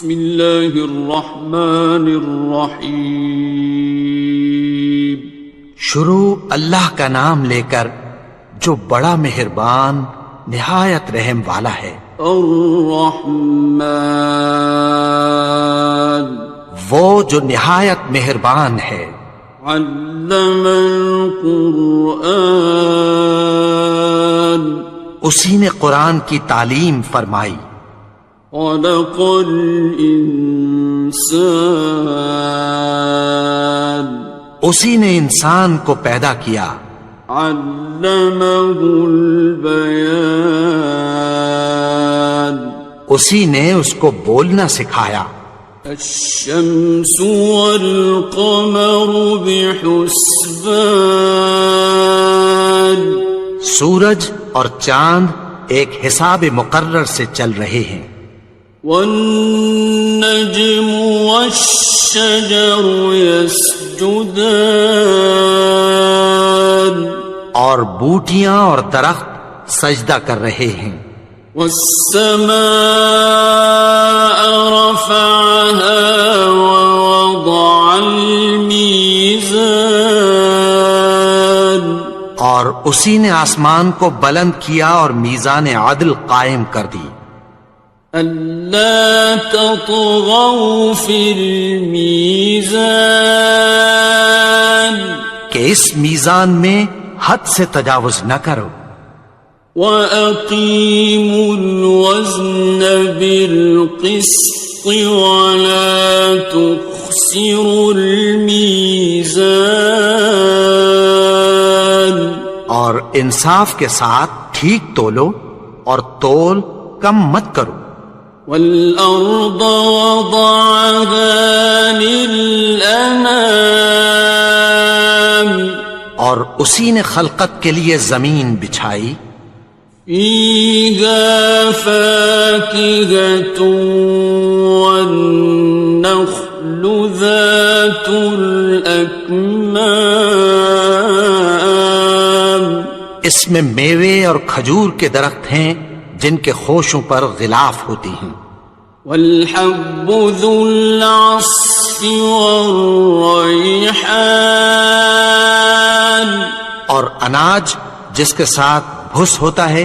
بسم اللہ الرحمن الرحیم. شروع اللہ کا نام لے کر جو بڑا مہربان نہایت رحم والا ہے. الرحمن وہ جو نہایت مہربان ہے. علم القرآن اسی نے قرآن کی تعلیم فرمائی. خلق الانسان اسی نے انسان کو پیدا کیا. علمہ البیان اسی نے اس کو بولنا سکھایا. الشمس والقمر بحسبان سورج اور چاند ایک حساب مقرر سے چل رہے ہیں. والنجم والشجر يسجدان اور بوٹیاں اور درخت سجدہ کر رہے ہیں. والسماء رفعها ووضع الميزان اور اسی نے آسمان کو بلند کیا اور میزان عدل قائم کر دی. ألا تطغوا في الميزان کہ اس میزان میں حد سے تجاوز نہ کرو. وَأَقِيمُوا الْوَزْنَ بِالْقِسْطِ وَلَا تُخْسِرُوا الْمِيزَانَ اور انصاف کے ساتھ ٹھیک تولو اور تول کم مت کرو. وَالْأَرْضَ وَضَعَهَا لِلْأَنَامِ اور اسی نے خلقت کے لیے زمین بچھائی. فِيهَا فَاكِهَةٌ وَالنَّخْلُ ذَاتُ الْأَكْمَامِ اس میں میوے اور کھجور کے درخت ہیں جن کے خوشوں پر غلاف ہوتی ہیں. وَالْحَبُّ ذُو الْعَصْفِ وَالرَّيْحَانِ اور اناج جس کے ساتھ بھس ہوتا ہے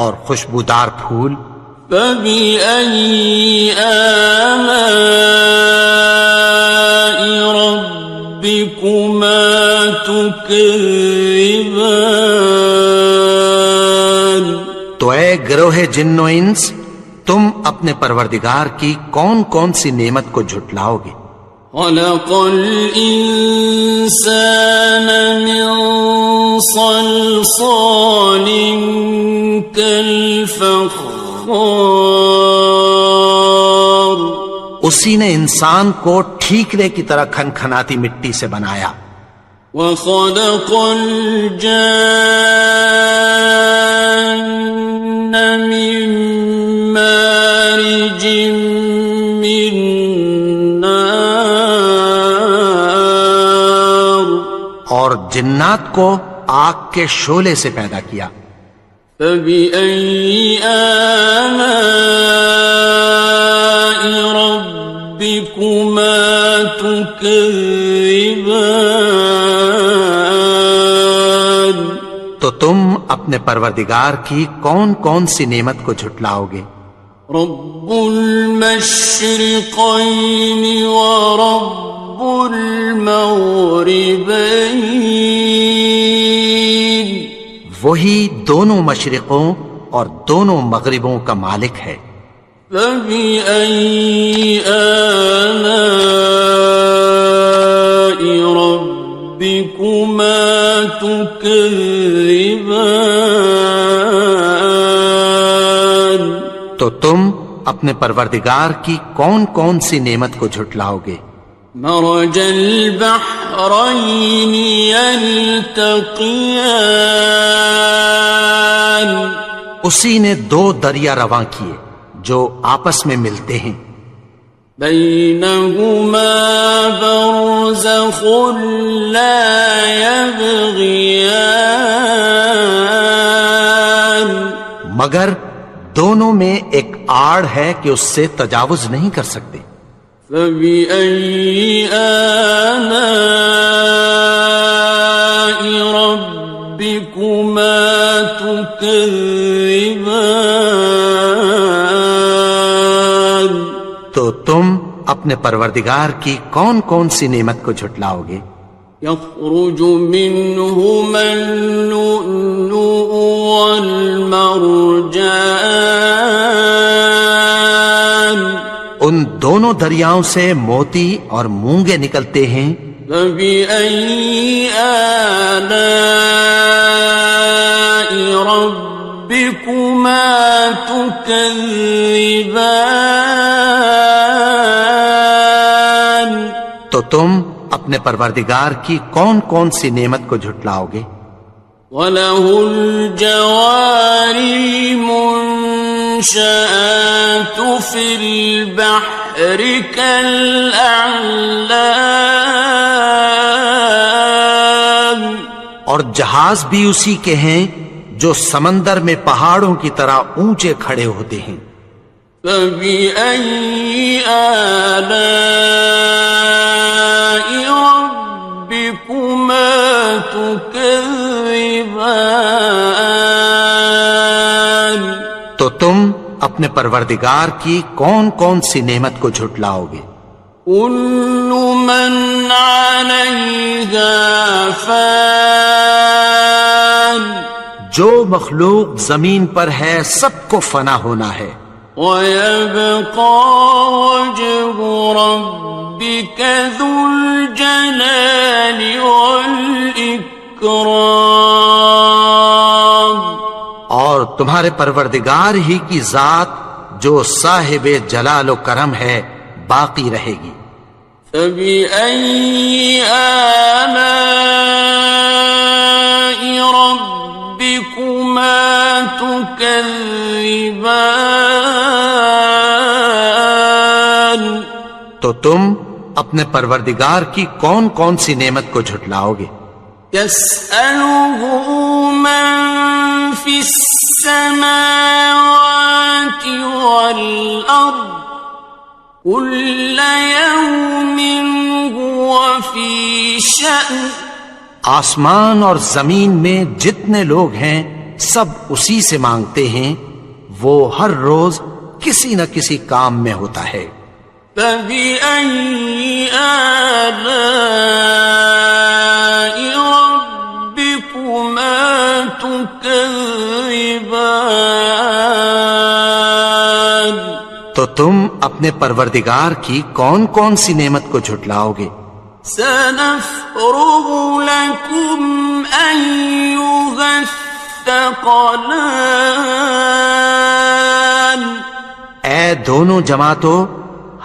اور خوشبودار پھول. فَبِأَيِّ آلَاءِ رَبِّكُمَا تُكَذِّبَانِ تو اے گروہ جن و انس تم اپنے پروردگار کی کون کون سی نعمت کو جھٹلاؤ گے. خَلَقَ الْإِنسَانَ مِنْ صَلْصَالٍ كَالْفَخَّارِ اسی نے انسان کو ٹھیکرے کی طرح کھنکھناتی مٹی سے بنایا. وَخَلَقَ الْجَانَّ مِن مَّارِجٍ مِّن نَّارٍ اور جنات کو آگ کے شعلے سے پیدا کیا. فَبِأَيِّ آلَاءِ رَبِّكُمَا تُكَذِّبَانِ تو تم اپنے پروردگار کی کون کون سی نعمت کو جھٹلاؤ گے. رب المشرقین ورب المغربین وہی دونوں مشرقوں اور دونوں مغربوں کا مالک ہے. فَبِأَيِّ آلَاءِ رَبِّكُمَا تُكَذِّبَانِ تو تم اپنے پروردگار کی کون کون سی نعمت کو جھٹلاؤ گے. مرج البحرین یلتقیان اسی نے دو دریا رواں کیے جو آپس میں ملتے ہیں. بینہما برزخ لا یبغیان مگر دونوں میں ایک آڑ ہے کہ اس سے تجاوز نہیں کر سکتے۔ فبأي آلاء ربكما تكذبان؟ تو تم اپنے پروردگار کی کون کون سی نعمت کو جھٹلاؤ گے؟ يخرج منهما اللؤلؤ والمرجان، ان دونوں دریاؤں سے موتی اور مونگے نکلتے ہیں۔ فبأي آلاء ربكما تكذبان؟ تو تم اپنے پروردگار کی کون کون سی نعمت کو جھٹلاؤ گے؟ وَلَهُ الْجَوَارِ الْمُنشَآتُ فِي الْبَحْرِ كَالْأَعْلَامِ، اور جہاز بھی اسی کے ہیں جو سمندر میں پہاڑوں کی طرح اونچے کھڑے ہوتے ہیں۔ فَبِأَيِّ آلَاءِ رَبِّكُمَا تُكَذِّبَانِ؟ تو تم اپنے پروردگار کی کون کون سی نعمت کو جھٹلاؤ گے؟ كُلُّ مَنْ عَلَيْهَا فَانٍ، جو مخلوق زمین پر ہے سب کو فنا ہونا ہے۔ وَيَبْقَى وَجْهُ رَبِّكَ ذُو الْجَلَالِ وَالْإِكْرَامِ، اور تمہارے پروردگار ہی کی ذات جو صاحب جلال و کرم ہے باقی رہے گی۔ فَبِأَيِّ آلَاءِ رَبِّكُمَا تُكَذِّبَانِ؟ تو تم اپنے پروردگار کی کون کون سی نعمت کو جھٹلاؤ گے؟ يَسْأَلُهُ مَن فِي السَّمَاوَاتِ وَالْأَرْضِ كُلَّ يَوْمٍ هُوَ فِي شَأْنٍ، آسمان اور زمین میں جتنے لوگ ہیں سب اسی سے مانگتے ہیں، وہ ہر روز کسی نہ کسی کام میں ہوتا ہے۔ فَبِأَيِّ آلَاءِ رَبِّكُمَا تُكَذِّبَانِ؟ تو تم اپنے پروردگار کی کون کون سی نعمت کو جھٹلاؤ گے؟ سَنَفْرُغُ لَكُمْ أَيُّهَ الثَّقَلَانِ، اے دونوں جماعتوں،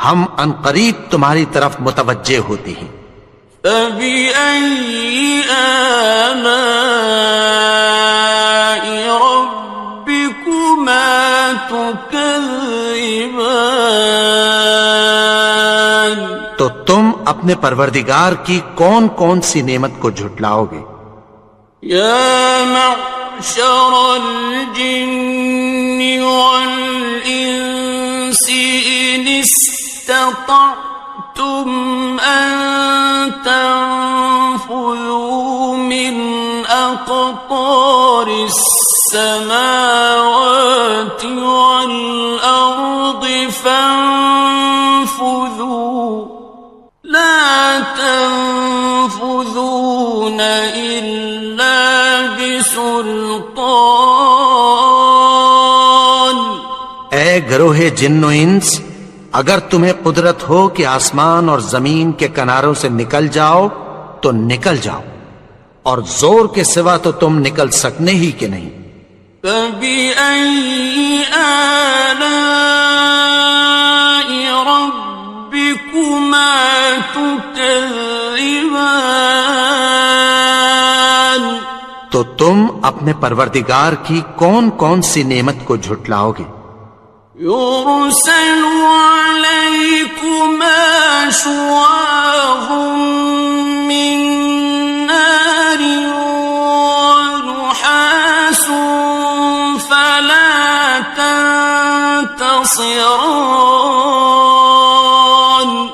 ہم عنقریب تمہاری طرف متوجہ ہوتے ہیں۔ فَبِأَيِّ آلَاءِ رَبِّكُمَا تُكَذِّبَانِ؟ تو تم اپنے پروردگار کی کون کون سی نعمت کو جھٹلاؤ گے؟ يَا مَعْشَرَ الْجِنِّ وَالْإِنسِ إِنِ اسْتَطَعْتُمْ أَن تَنفُذُوا مِنْ أَقْطَارِ السَّمَاوَاتِ وَالْأَرْضِ فَانفُذُوا لَا تَنفُذُونَ إِلَّا بِسُلْطَانٍ۔ اے گروہ جن و انس، اگر تمہیں قدرت ہو کہ آسمان اور زمین کے کناروں سے نکل جاؤ تو نکل جاؤ، اور زور کے سوا تو تم نکل سکنے ہی کہ نہیں۔ فَبِأَيِّ آلَاءِ رَبِّكُمَا تُكَذِّبَانِ؟ تو تم اپنے پروردگار کی کون کون سی نعمت کو جھٹلاؤ گے؟ يُرْسَلُ عَلَيْكُمَا شُوَاظٌ مِّن نَّارٍ وَنُحَاسٌ فَلَا تَنتَصِرَانِ؟ ناصران.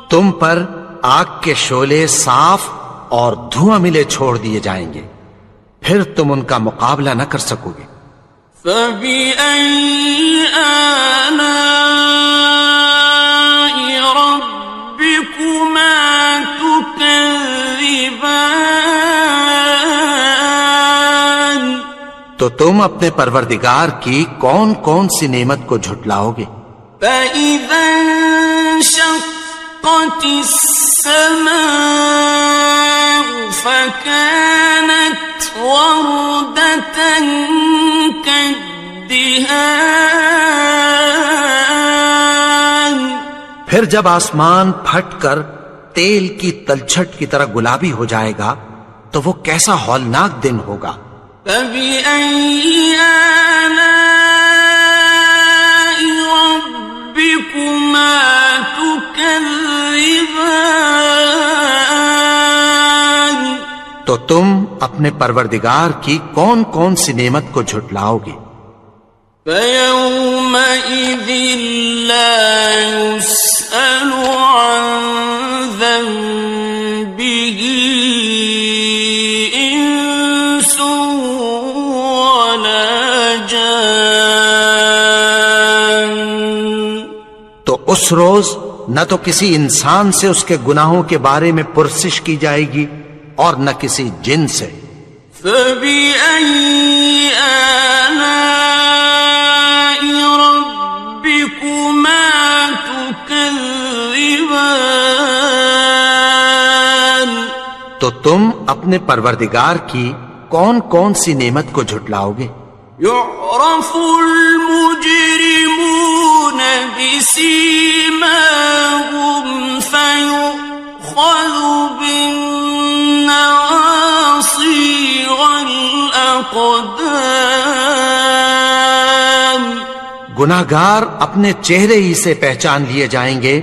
تم پر آگ کے شعلے صاف اور دھواں ملے چھوڑ دیے جائیں گے، پھر تم ان کا مقابلہ نہ کر سکو گے۔ فَبِأَيِّ آلَاءِ رَبِّكُمَا تُكَذِّبَانِ. تو تم اپنے پروردگار کی کون کون سی نعمت کو جھٹلاؤ گے؟ فَإِذَا انشَقَّتِ السَّمَاءُ فَكَانَتْ وَرْدَةً كَالدِّهَانِ. پھر جب آسمان پھٹ کر تیل کی تلچھٹ کی طرح گلابی ہو جائے گا تو وہ کیسا ہولناک دن ہوگا۔ فَبِأَيِّ آلَاءِ رَبِّكُمَا تُكَذِّبَانِ. تو تم اپنے پروردگار کی کون کون سی نعمت کو جھٹلاؤ گے؟ فَيَوْمَئِذٍ لَا يُسْأَلُ عَنْ ذَنبِهِ إِنسٌ وَلَا جَانٌ. تو اس روز نہ تو کسی انسان سے اس کے گناہوں کے بارے میں پرسش کی جائے گی اور نہ کسی جن سے۔ فَبِأَيِّ آلَاءِ رَبِّكُمَا تُكَذِّبَانِ. تو تم اپنے پروردگار کی کون کون سی نعمت کو جھٹلاؤ گے؟ يُعْرَفُ الْمُجْرِمُونَ بِسِيمَاهُمْ فَيُؤْخَذُ بِالنَّوَاصِي وَالْأَقْدَامِ. گناہگار اپنے چہرے ہی سے پہچان لیے جائیں گے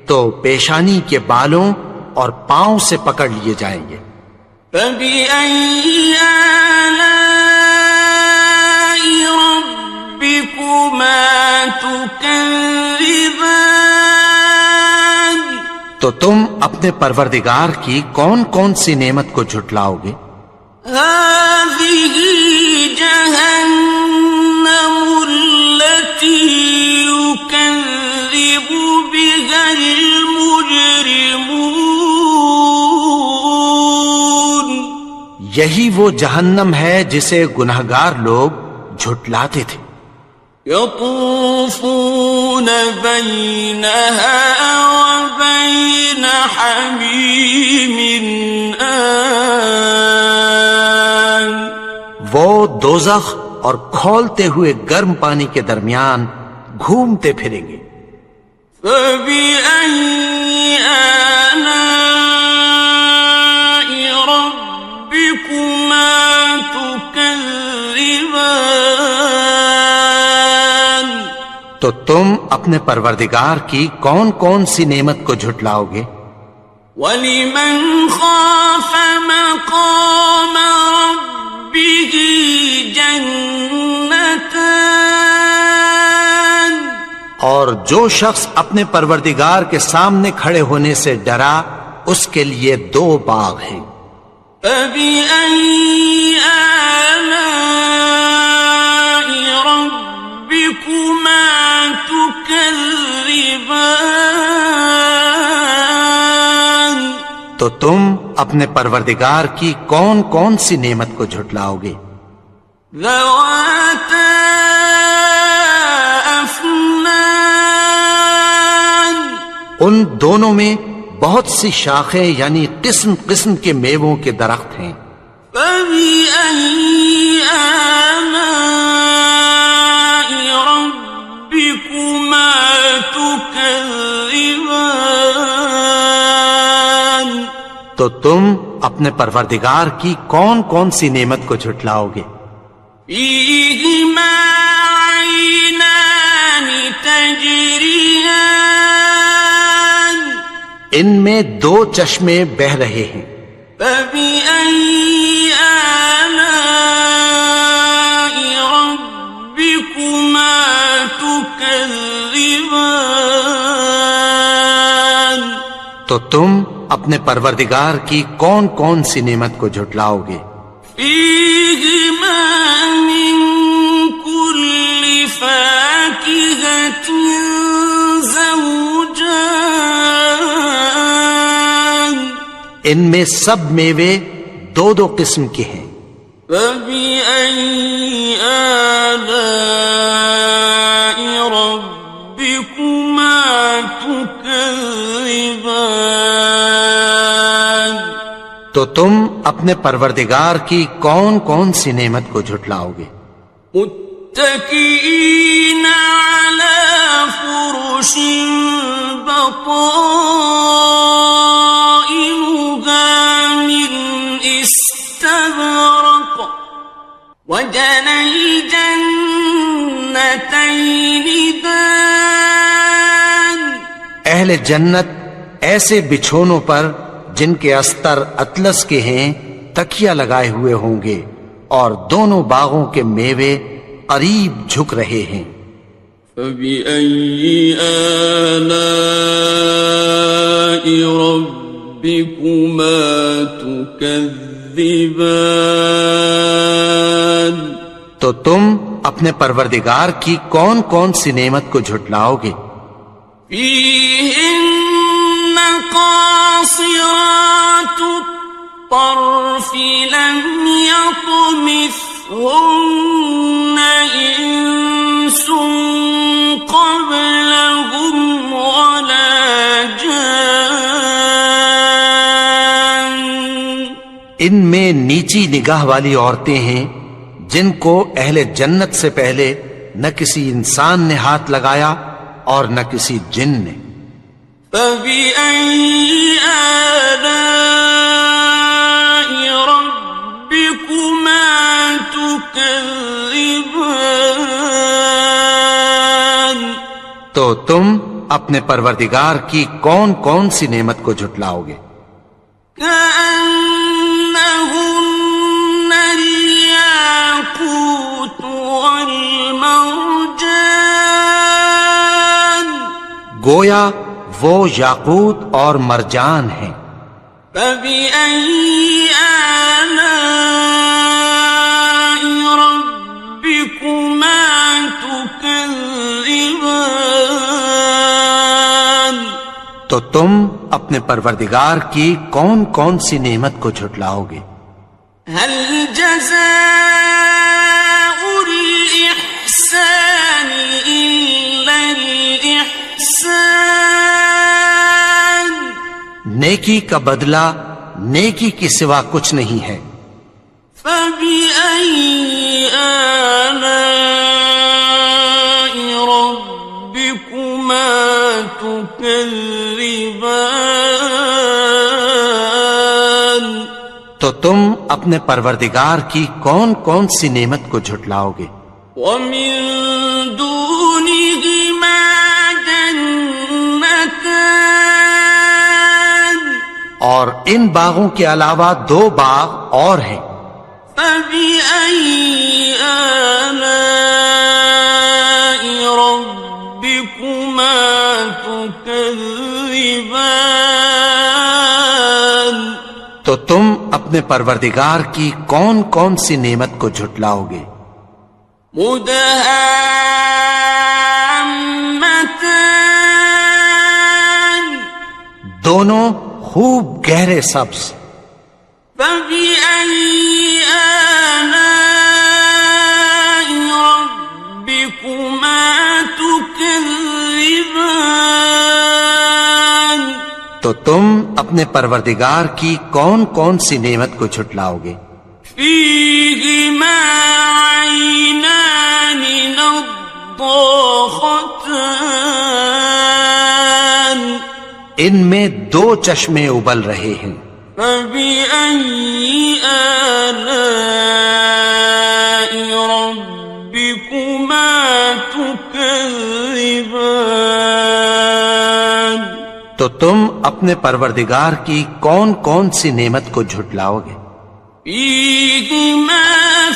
تو پیشانی کے بالوں اور پاؤں سے پکڑ لیے جائیں گے۔ فَبِأَيِّ آلَاءِ رَبِّكُمَا تُكَذِّبَانِ. تو تم اپنے پروردگار کی کون کون سی نعمت کو جھٹلاؤ گے؟ هَذِهِ جَهَنَّمُ الَّتِي يُكَذِّبُ بِهَا الْمُجْرِمُونَ. یہی وہ جہنم ہے جسے گناہگار لوگ جھٹلاتے تھے۔ يَطُوفُونَ بَيْنَهَا وَبَيْنَ حَمِيمٍ آنٍ. وہ دوزخ اور کھولتے ہوئے گرم پانی کے درمیان گھومتے پھریں گے۔ فَبِأَيِّ آلَاءِ رَبِّكُمَا تُكَذِّبَانِ. تو تم اپنے پروردگار کی کون کون سی نعمت کو جھٹلاؤ گے؟ وَلِمَنْ خَافَ مَقَامَ رَبِّهِ جَنَّتَانِ. اور جو شخص اپنے پروردگار کے سامنے کھڑے ہونے سے ڈرا اس کے لیے 2 باغ ہیں۔ فَبِأَيِّ آلَاءِ رَبِّكُمَا تُكَذِّبَانِ. تو تم اپنے پروردگار کی کون کون سی نعمت کو جھٹلاؤ گے؟ ذَوَاتَا أَفْنَانٍ. ان دونوں میں بہت سی شاخیں یعنی قسم قسم کے میووں کے درخت ہیں۔ فَبِأَيِّ آلَاءِ رَبِّكُمَا تُكَذِّبَانِ. تو تم اپنے پروردگار کی کون کون سی نعمت کو جھٹلاؤ گے؟ فِيهِمَا عَيْنَانِ تَجْرِيَانِ. ان میں 2 چشمے بہ رہے ہیں۔ فَبِأَيِّ آلَاءِ رَبِّكُمَا تُكَذِّبَانِ. تو تم اپنے پروردگار کی کون کون سی نعمت کو جھٹلاؤ گے؟ فیہما من کل فاکہۃ زوجان، ان میں سب میوے دو دو قسم کے ہیں۔ فبأي آلاء ربكما تكذبان، تو تم اپنے پروردگار کی کون کون سی نعمت کو جھٹلاؤ گے؟ متكئين على فرش بطائنها من استبرق، وجنى الجنتين دان، اہل جنت ایسے بچھونوں پر جن کے استر اطلس کے ہیں تکیہ لگائے ہوئے ہوں گے، اور دونوں باغوں کے میوے قریب جھک رہے ہیں۔ فبأي آلاء ربكما تكذبان، تو تم اپنے پروردگار کی کون کون سی نعمت کو جھٹلاؤ گے؟ فيهن قاصرات الطرف لم يطمثهن إنس قبلهم ولا جان، ان میں نیچی نگاہ والی عورتیں ہیں جن کو اہل جنت سے پہلے نہ کسی انسان نے ہاتھ لگایا اور نہ کسی جن نے۔ فبأي آلاء ربكما تكذبان، تو تم اپنے پروردگار کی کون کون سی نعمت کو جھٹلاؤ گے؟ كأنهن الياقوت والمرجان، گویا وہ یاقوت اور مرجان ہیں۔ فبأي آلاء ربكما تكذبان، تو تم اپنے پروردگار کی کون کون سی نعمت کو جھٹلاؤ گے؟ هل جزاء الإحسان إلا الإحسان، نیکی کا بدلہ نیکی کے سوا کچھ نہیں ہے۔ فبأي آلاء ربكما تكذبان، تو تم اپنے پروردگار کی کون کون سی نعمت کو جھٹلاؤ گے؟ ومن دونهما جنتان، اور ان باغوں کے علاوہ دو باغ اور ہیں۔ فبأي آلاء ربكما تكذبان، تو تم اپنے پروردگار کی کون کون سی نعمت کو جھٹلاؤ گے؟ مدهامتان، دونوں خوب گہرے سبز۔ فبأي آلاء ربكما تكذبان، تو تم اپنے پروردگار کی کون کون سی نعمت کو جھٹلاؤ گے؟ فيهما عينان نضاختان، ان میں دو چشمے ابل رہے ہیں۔ فبأي آلاء ربكما تكذبان، تو تم اپنے پروردگار کی کون کون سی نعمت کو جھٹلاؤ گے؟ فيهما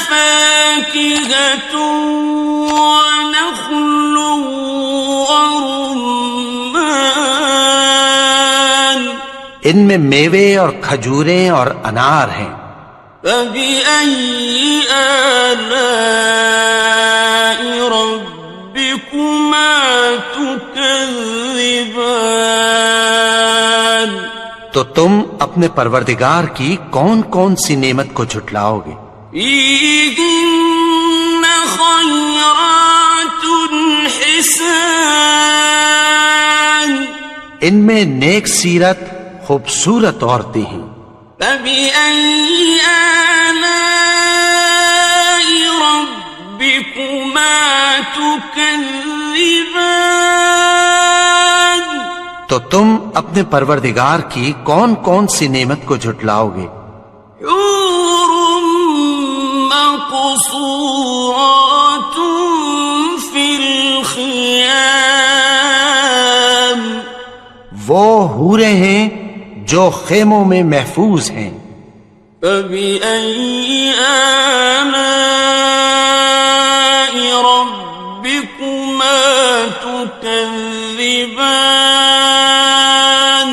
فاكهة ونخل ورمان، ان میں میوے اور کھجوریں اور انار ہیں۔ فبأي آلاء ربكما تكذبان؟ تو تم اپنے پروردگار کی کون کون سی نعمت کو جھٹلاؤ گے؟ فيهن خيرات حسان، ان میں نیک سیرت خوبصورت عورتیں ہیں۔ فبأي آلاء ربكما تكذبان؟ تو تم اپنے پروردگار کی کون کون سی نعمت کو جھٹلاؤ گے؟ حور مقصورات في الخيام، وہ حوریں ہیں جو خیموں میں محفوظ ہیں۔ فبأي آلاء ربكما تكذبان؟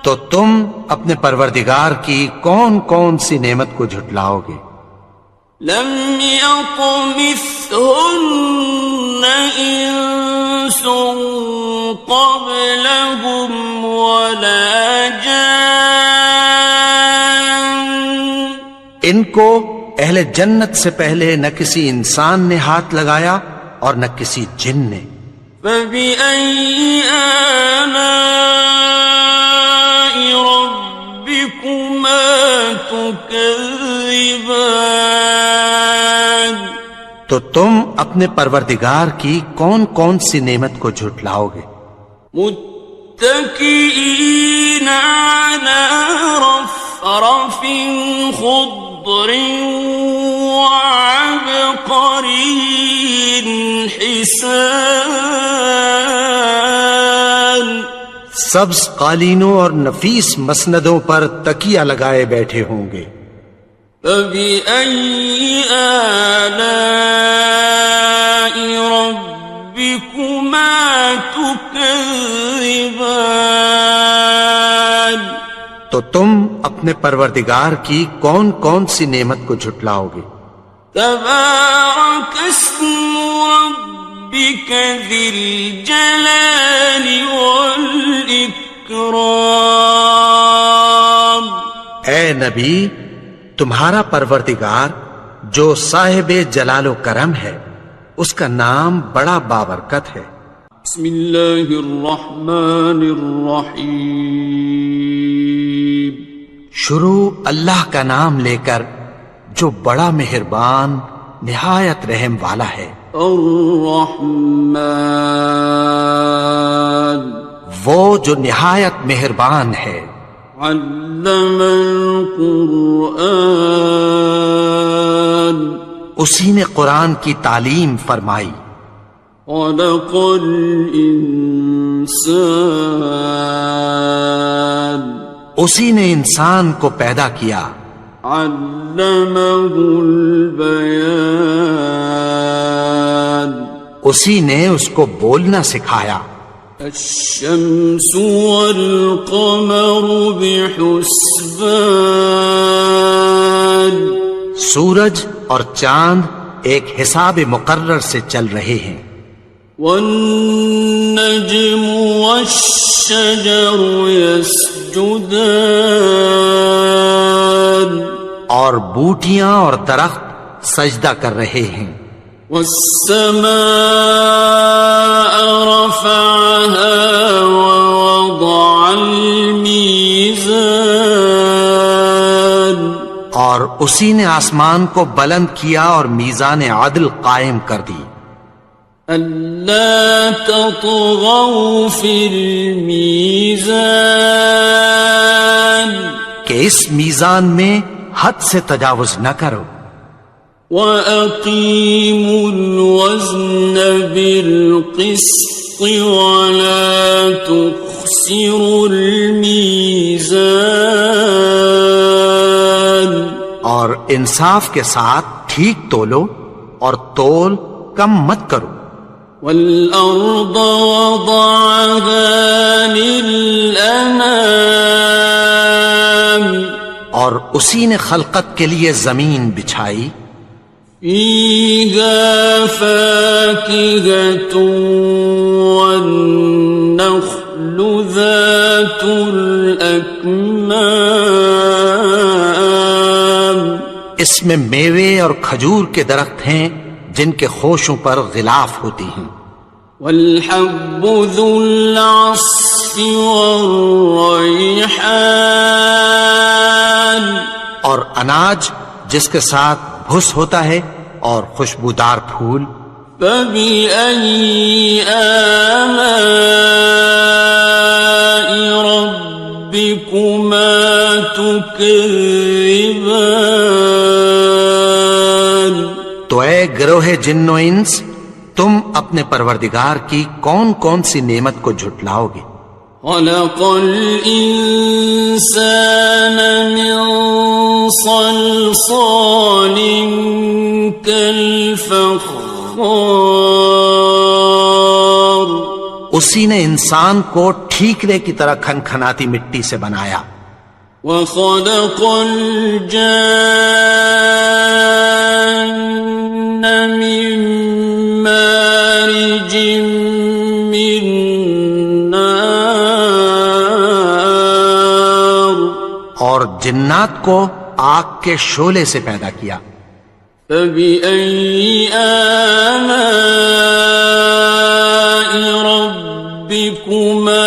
تو تم اپنے پروردگار کی کون کون سی نعمت کو جھٹلاؤ گے؟ لم يطمثهن إنس قبلهم ولا جان، ان کو اہل جنت سے پہلے نہ کسی انسان نے ہاتھ لگایا اور نہ کسی جن نے۔ فبأي آلاء ربكما تكذبان؟ تو تم اپنے پروردگار کی کون کون سی نعمت کو جھٹلاؤ گے؟ متكئين على رفرف خضر وعبقري حسان، سبز قالینوں اور نفیس مسندوں پر تکیہ لگائے بیٹھے ہوں گے۔ فبأي آلاء ربكما تكذبان؟ تو تم اپنے پروردگار کی کون کون سی نعمت کو جھٹلاؤ گے؟ تبارك اسم ربك ذي الجلال والإكرام۔ اے نبی، تمہارا پروردگار جو صاحب جلال و کرم ہے، اس کا نام بڑا بابرکت ہے۔ بسم اللہ الرحمن الرحیم، شروع اللہ کا نام لے کر جو بڑا مہربان نہایت رحم والا ہے۔ الرحمن، وہ جو نہایت مہربان ہے۔ علم القرآن، اسی نے قرآن کی تعلیم فرمائی۔ خلق الانسان، اسی نے انسان کو پیدا کیا۔ علمہ البیان، اسی نے اس کو بولنا سکھایا۔ الشمس والقمر بحسبان، سورج اور چاند ایک حساب مقرر سے چل رہے ہیں۔ والنجم والشجر يسجدان، اور بوٹیاں اور درخت سجدہ کر رہے ہیں۔ والسماء رفعها ووضع الميزان، اور اسی نے آسمان کو بلند کیا اور میزان عدل قائم کر دی۔ ألا تطغوا في الميزان، کہ اس میزان میں حد سے تجاوز نہ کرو۔ وَأَقِيمُوا الْوَزْنَ بِالْقِسْطِ وَلَا تُخْسِرُوا الْمِيزَانَ، اور انصاف کے ساتھ ٹھیک تولو اور تول کم مت کرو۔ وَالْأَرْضَ وَضَعَهَا لِلْأَنَامِ، اور اسی نے خلقت کے لیے زمین بچھائی، فيها فاكهة والنخل ذات الأكمام، اس میں میوے اور کھجور کے درخت ہیں جن کے خوشوں پر غلاف ہوتی ہیں، والحب ذو العصف والریحان، اور اناج جس کے ساتھ بھس ہوتا ہے اور خوشبودار پھول، فبأي آلاء ربكما تكذبان۔ تو اے گروہ جن و انس، تم اپنے پروردگار کی کون کون سی نعمت کو جھٹلاؤ گے؟ خلق الإنسان من صلصال كالفخار، اسی نے انسان کو ٹھیکرے کی طرح کھنکھناتی مٹی سے بنایا، وخلق الجان من مارج من نار، اور جنات کو آگ کے شعلے سے پیدا کیا، فبأي آلاء ربكما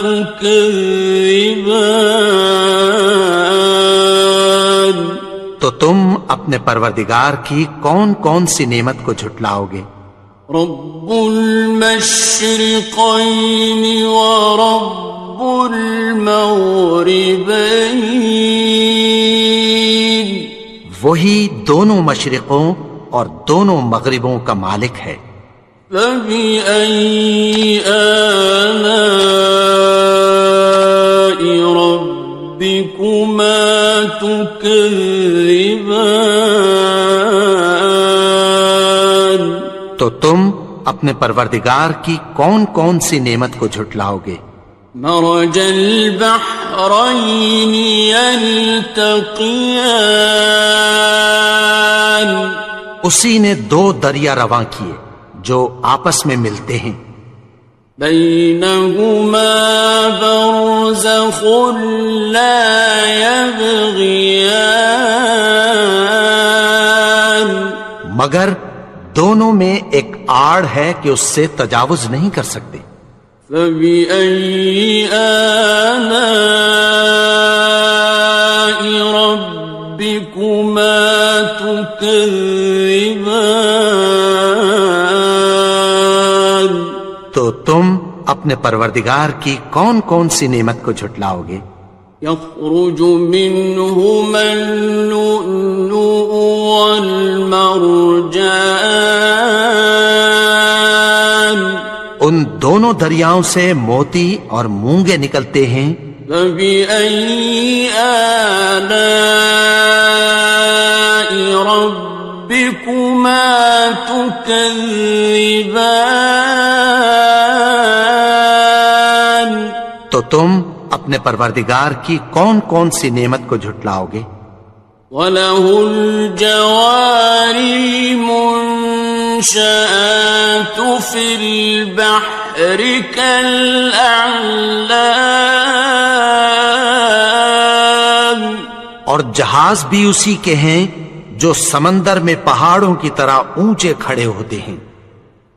تكذبان۔ تو تم اپنے پروردگار کی کون کون سی نعمت کو جھٹلاؤ گے؟ رب المشرقين ورب المغربين، وہی دونوں مشرقوں اور دونوں مغربوں کا مالک ہے، فبأي آلاء ربكما تكذبان۔ تو تم اپنے پروردگار کی کون کون سی نعمت کو جھٹلاؤ گے؟ مرج البحرين يلتقيان، اسی نے دو دریا رواں کیے جو آپس میں ملتے ہیں، بينهما برزخ لا يبغيان، مگر دونوں میں ایک آڑ ہے کہ اس سے تجاوز نہیں کر سکتے، فبأي آلاء ربكما تكذبان۔ تو تم اپنے پروردگار کی کون کون سی نعمت کو جھٹلاؤ گے؟ يخرج منهما اللؤلؤ والمرجان، ان دونوں دریاؤں سے موتی اور مونگے نکلتے ہیں، فبأي آلاء ربكما تكذبان۔ تو تم اپنے پروردگار کی کون کون سی نعمت کو جھٹلاؤ گے؟ وَلَهُ الْجَوَارِ الْمُنشَآتُ فِي الْبَحْرِ كَالْأَعْلَامِ، اور جہاز بھی اسی کے ہیں جو سمندر میں پہاڑوں کی طرح اونچے کھڑے ہوتے ہیں،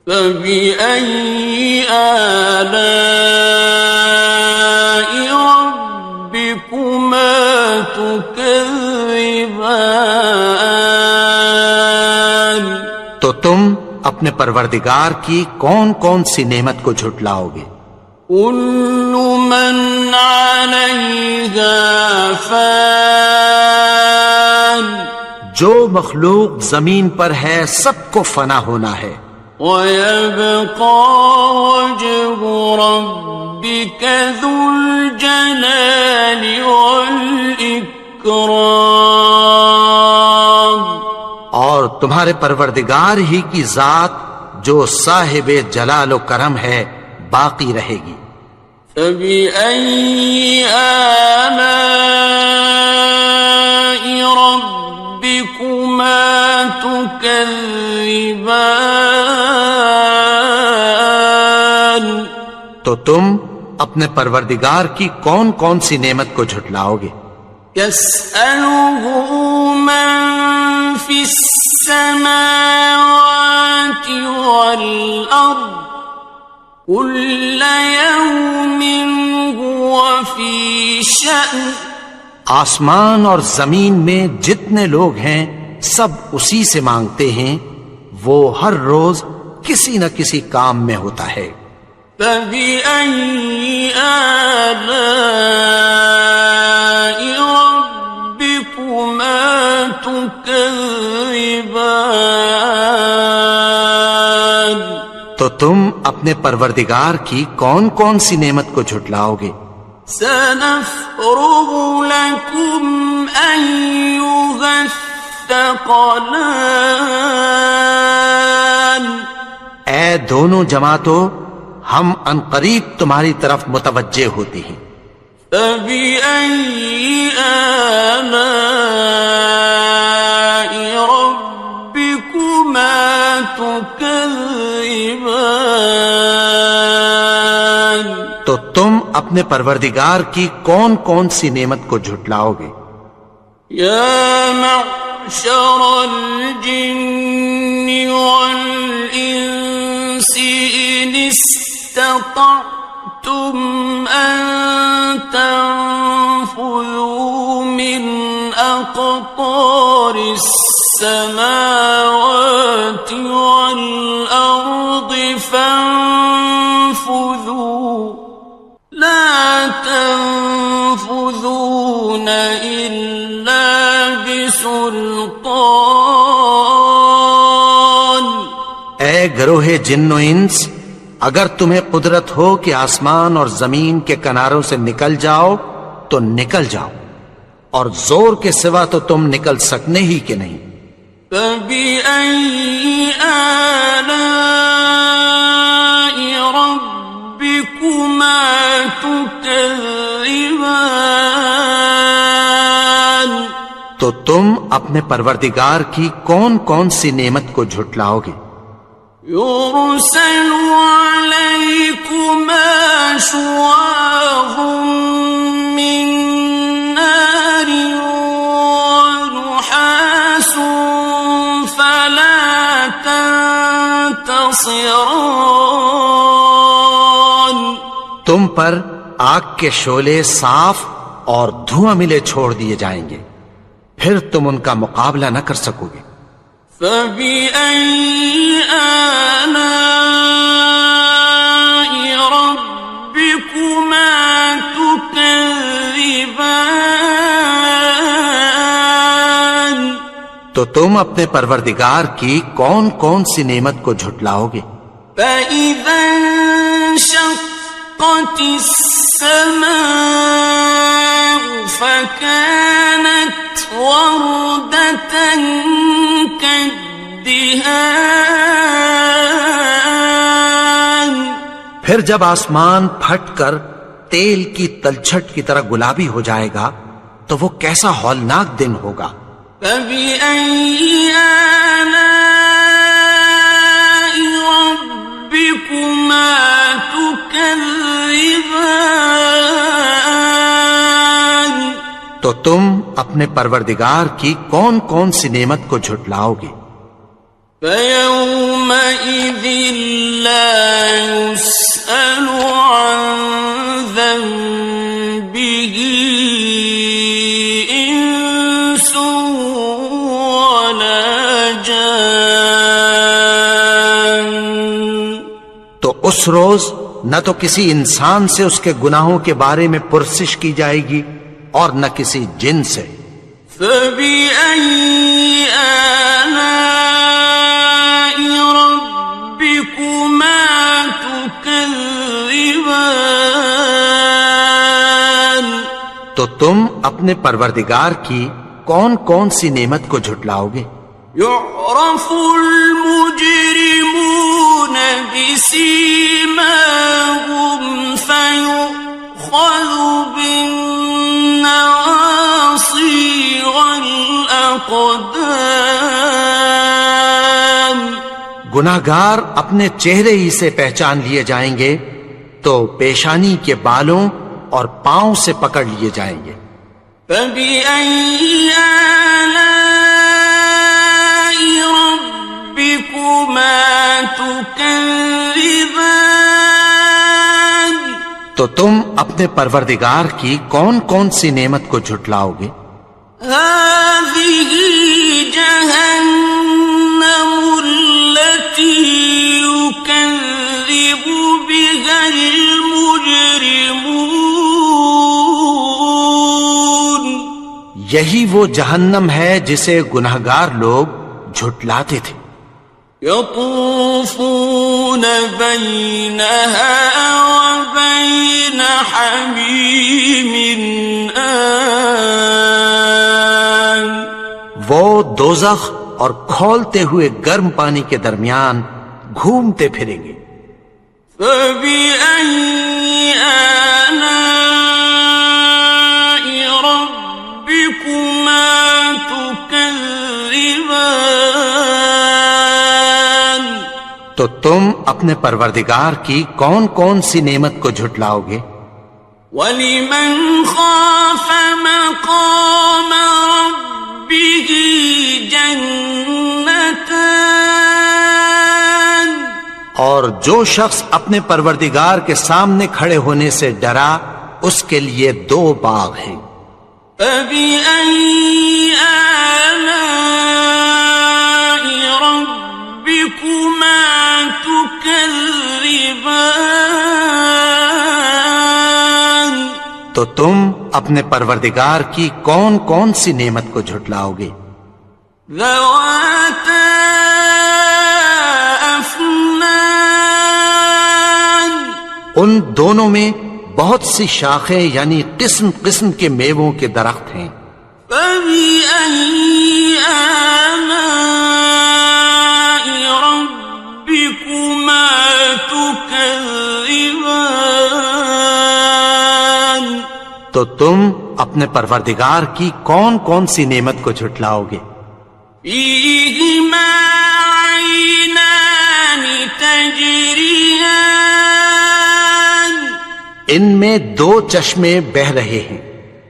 فَبِأَيِّ آلَاءِ رَبِّكُمَا تُكَذِّبَانِ۔ تو تم اپنے پروردگار کی کون کون سی نعمت کو جھٹلاؤ گے؟ كل من عليها فان، جو مخلوق زمین پر ہے سب کو فنا ہونا ہے، ويبقى وجه ربك ذو الجلال والإكرام، اور تمہارے پروردگار ہی کی ذات جو صاحب جلال و کرم ہے باقی رہے گی۔ فبأي آلاء تكذبان تو تم اپنے پروردگار کی کون کون سی نعمت کو جھٹلاؤ گے؟ يسأله من في السماوات والأرض كل يوم هو في شأن آسمان اور زمین میں جتنے لوگ ہیں سب اسی سے مانگتے ہیں، وہ ہر روز کسی نہ کسی کام میں ہوتا ہے۔ فبأي آلاء ربكما تكذبان تو تم اپنے پروردگار کی کون کون سی نعمت کو جھٹلاؤ گے؟ سنفرغ لكم أيها الثقلان اے دونوں جماعتوں، ہم عنقریب تمہاری طرف متوجہ ہوتے ہیں۔ فبأي آلاء ربكما تكذبان تو تم اپنے پروردگار کی کون کون سی نعمت کو جھٹلاؤ گے؟ يا معشر الجن والإنس إن استطعتم أن تنفذوا من أقطار السماوات والأرض فانفذوا لا تنفذون إلا بسلطان اے گروہ جن و انس، اگر تمہیں قدرت ہو کہ آسمان اور زمین کے کناروں سے نکل جاؤ تو نکل جاؤ، اور زور کے سوا تو تم نکل سکنے ہی کہ نہیں۔ فبأي آلاء ربكما تكذبان تو تم اپنے پروردگار کی کون کون سی نعمت کو جھٹلاؤ گے؟ يرسل عليكما شواظ من نار ونحاس فلا تنتصران تم پر آگ کے شعلے صاف اور دھواں ملے چھوڑ دیے جائیں گے، پھر تم ان کا مقابلہ نہ کر سکو گے۔ فبأي آلاء ربكما تكذبان تو تم اپنے پروردگار کی کون کون سی نعمت کو جھٹلاؤ گے؟ فإذا انشقت السماء فكانت وردة كالدهان پھر جب آسمان پھٹ کر تیل کی تلچھٹ کی طرح گلابی ہو جائے گا تو وہ کیسا ہولناک دن ہوگا۔ فبأي آلاء ربكما تكذبان تو تم اپنے پروردگار کی کون کون سی نعمت کو جھٹلاؤ گے؟ فيومئذ لا يسأل عن ذنبه إنس ولا جان تو اس روز نہ تو کسی انسان سے اس کے گناہوں کے بارے میں پرسش کی جائے گی اور نہ کسی جن سے۔ فبأي آلاء ربكما تكذبان تو تم اپنے پروردگار کی کون کون سی نعمت کو جھٹلاؤ گے؟ يعرف المجرمون بسيماهم فيؤخذ بالنواصي والأقدام گناہگار اپنے چہرے ہی سے پہچان لیے جائیں گے تو پیشانی کے بالوں اور پاؤں سے پکڑ لیے جائیں گے۔ فَبِأَيِّ آلَاءِ رَبِّكُمَا تُكَذِّبَانِ؟ تو تم اپنے پروردگار کی کون کون سی نعمت کو جھٹلاؤ گے؟ هَٰذِهِ جَهَنَّمُ الَّتِي يُكَذِّبُ بِهَا الْمُجْرِمُونَ۔ یہی وہ جہنم ہے جسے گناہگار لوگ جھٹلاتے تھے۔ يطوفون بينها وبين حميم آن۔ وہ دوزخ اور کھولتے ہوئے گرم پانی کے درمیان گھومتے پھریں گے۔ فَبِأَيِّ آلَاءِ رَبِّكُمَا تُكَذِّبَانِ؟ تو تم اپنے پروردگار کی کون کون سی نعمت کو جھٹلاؤ گے؟ وَلِمَنْ خَافَ مَقَامَ رَبِّهِ جَنَّتَانِ؟ اور جو شخص اپنے پروردگار کے سامنے کھڑے ہونے سے ڈرا اس کے لیے 2 باغ ہیں۔ فَبِأَيِّ آلَاءِ رَبِّكُمَا تُكَذِّبَانِ؟ تو تم اپنے پروردگار کی کون کون سی نعمت کو جھٹلاؤ گے؟ ذَوَاتَا أَفْنَانٍ؟ ان دونوں میں بہت سی شاخیں یعنی قسم قسم کے میووں کے درخت ہیں۔ فَبِأَيِّ آلَاءِ رَبِّكُمَا تُكَذِّبَانِ؟ تو تم اپنے پروردگار کی کون کون سی نعمت کو جھٹلاؤ گے؟ فِيهِمَا عَيْنَانِ تَجْرِيَانِ؟ ان میں 2 چشمے بہ رہے ہیں۔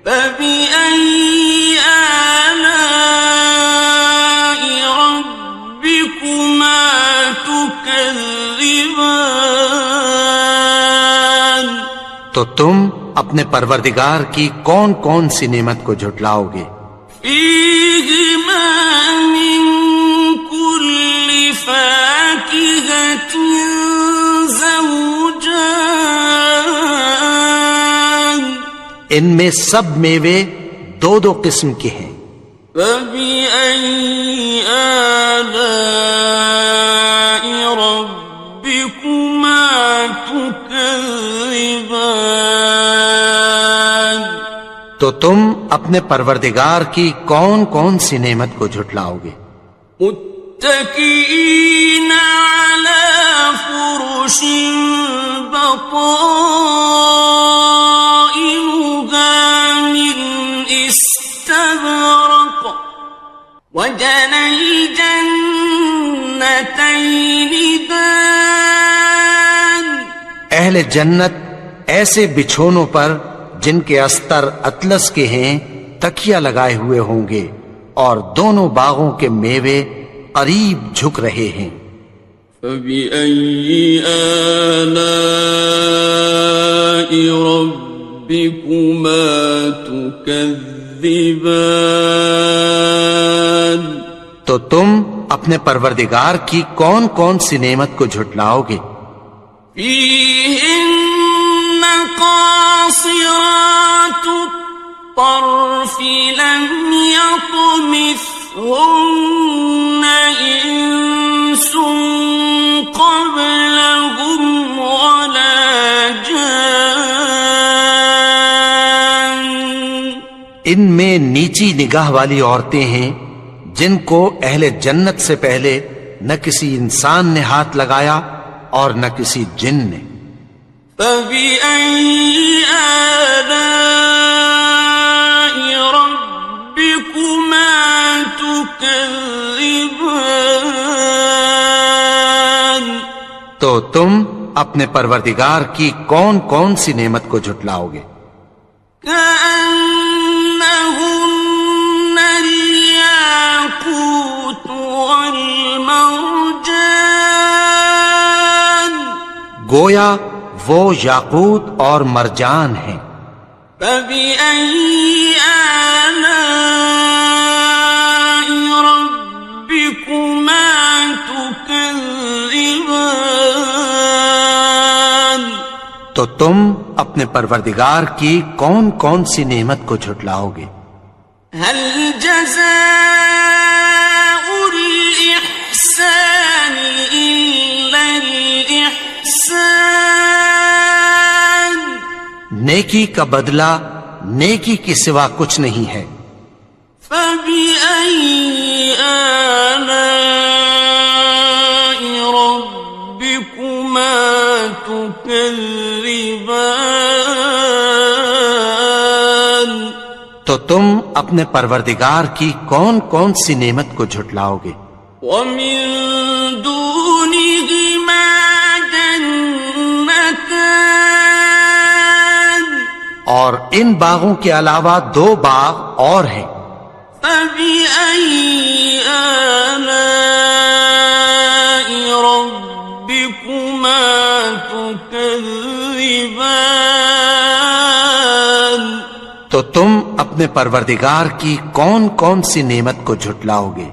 فَبِأَيِّ آلَاءِ رَبِّكُمَا تُكَذِّبَانِ؟ تو تم اپنے پروردگار کی کون کون سی نعمت کو جھٹلاؤ گے؟ فِيهِمَا مِن كُلِّ فَاكِهَةٍ زَوْجَانِ؟ ان میں سب میوے 2 قسم کے ہیں۔ فَبِأَيِّ آلَاءِ رَبِّكُمَا تُكَذِّبَانِ؟ تو تم اپنے پروردگار کی کون کون سی نعمت کو جھٹلاؤ گے؟ متكئين على فرش بطائنها من استبرق وجنى الجنتين دان۔ اہل جنت ایسے بچھونوں پر جن کے استر اطلس کے ہیں تکیہ لگائے ہوئے ہوں گے اور دونوں باغوں کے میوے قریب جھک رہے ہیں۔ فَبِأَيِّ آلَاءِ رَبِّكُمَا تُكَذِّبَانِ؟ تو تم اپنے پروردگار کی کون کون سی نعمت کو جھٹلاؤ گے؟ فِيهِنَّ قَاصِرَاتُ الطَّرْفِ لَمْ يَطْمِثْهُنَّ إِنسٌ قَبْلَهُمْ وَلَا جَانٌّ۔ ان میں نیچی نگاہ والی عورتیں ہیں جن کو اہل جنت سے پہلے نہ کسی انسان نے ہاتھ لگایا اور نہ کسی جن نے۔ فَبِأَيِّ آلَاءِ رَبِّكُمَا تُكَذِّبَانِ؟ تو تم اپنے پروردگار کی کون کون سی نعمت کو جھٹلاؤ گے؟ كأنهن الياقوت والمرجان گویا وہ یاقوت اور مرجان ہیں۔ فبأي آلاء ربكما تكذبان تو تم اپنے پروردگار کی کون کون سی نعمت کو جھٹلاؤ گے؟ هل جزاء الإحسان إلا الإحسان نیکی کا بدلہ نیکی کے سوا کچھ نہیں ہے۔ فبأي آلاء ربكما تكذبان تو تم اپنے پروردگار کی کون کون سی نعمت کو جھٹلاؤ گے؟ ومن دونهما جنتان اور ان باغوں کے علاوہ دو باغ اور ہیں۔ فبأي آلاء ربكما تكذبان تو تم اپنے پروردگار کی کون کون سی نعمت کو جھٹلاؤ گے؟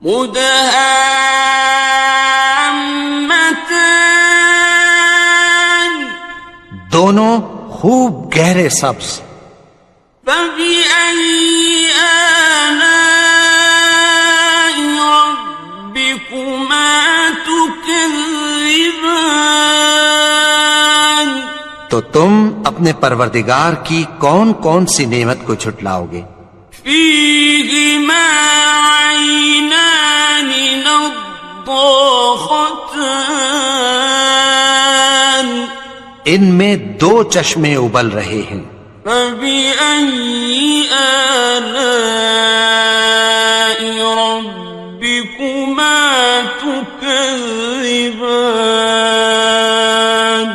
مدهامتان دونوں خوب گہرے سبز۔ فبأي آلاء ربكما تكذبان تو تم اپنے پروردگار کی کون کون سی نعمت کو جھٹلاؤ گے؟ فيهما عينان نضاختان ان میں دو چشمے ابل رہے ہیں۔ فبأي آلاء ربكما تكذبان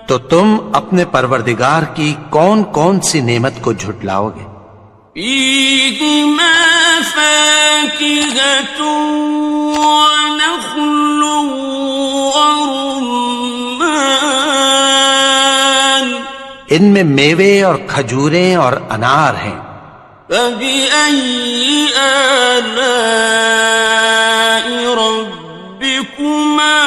تو تم اپنے پروردگار کی کون کون سی نعمت کو جھٹلاؤ گے؟ فيهما فاكهة ونخل ورمان ان میں میوے اور کھجوریں اور انار ہیں۔ فبأي آلاء ربكما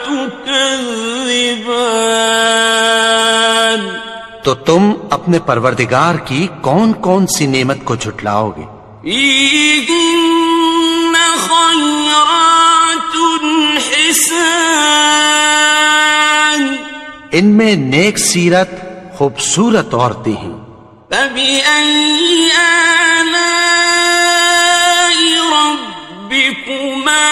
تكذبان تو تم اپنے پروردگار کی کون کون سی نعمت کو جھٹلاؤ گے؟ فيهن خيرات حسان ان میں نیک سیرت خوبصورت عورتیں ہیں۔ فبأي آلاء ربكما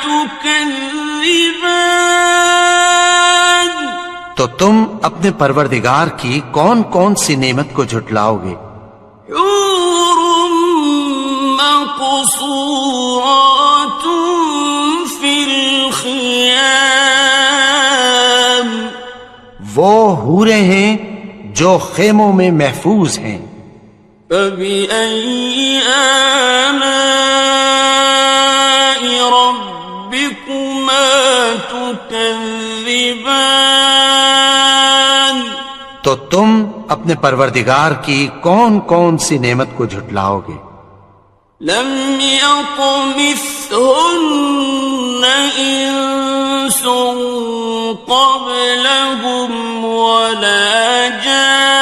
تكذبان تو تم اپنے پروردگار کی کون کون سی نعمت کو جھٹلاؤ گے؟ حور مقصورات في الخيام وہ حوریں ہیں جو خیموں میں محفوظ ہیں۔ فبأي آلاء ربكما تكذبان تو تم اپنے پروردگار کی کون کون سی نعمت کو جھٹلاؤ گے؟ لم يطمثهن إنس قبلهم ولا جان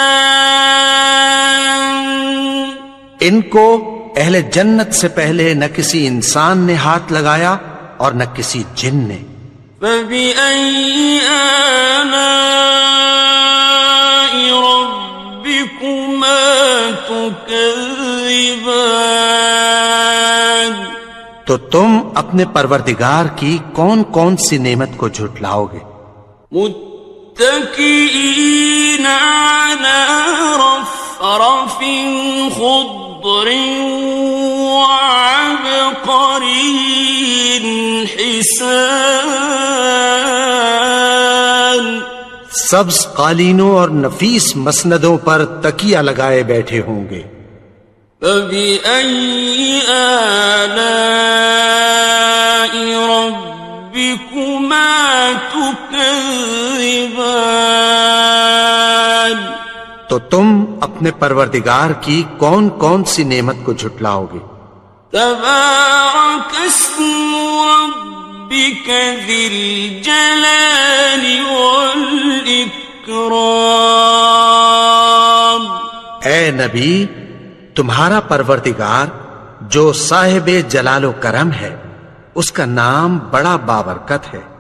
ان کو اہل جنت سے پہلے نہ کسی انسان نے ہاتھ لگایا اور نہ کسی جن نے۔ فبأي آلاء ربكما تكذبان تو تم اپنے پروردگار کی کون کون سی نعمت کو جھٹلاؤ گے؟ متكئين على رفرف خضر وعبقري حسان سبز قالینوں اور نفیس مسندوں پر تکیہ لگائے بیٹھے ہوں گے. فَبِأَيِّ آلَاءِ رَبِّكُمَا تُكَذِّبَانِ تو تم اپنے پروردگار کی کون کون سی نعمت کو جھٹلاؤ گے؟ تبارک اسم ربک ذی الجلال والاکرام. اے نبی، تمہارا پروردگار جو صاحب جلال و کرم ہے، اس کا نام بڑا بابرکت ہے.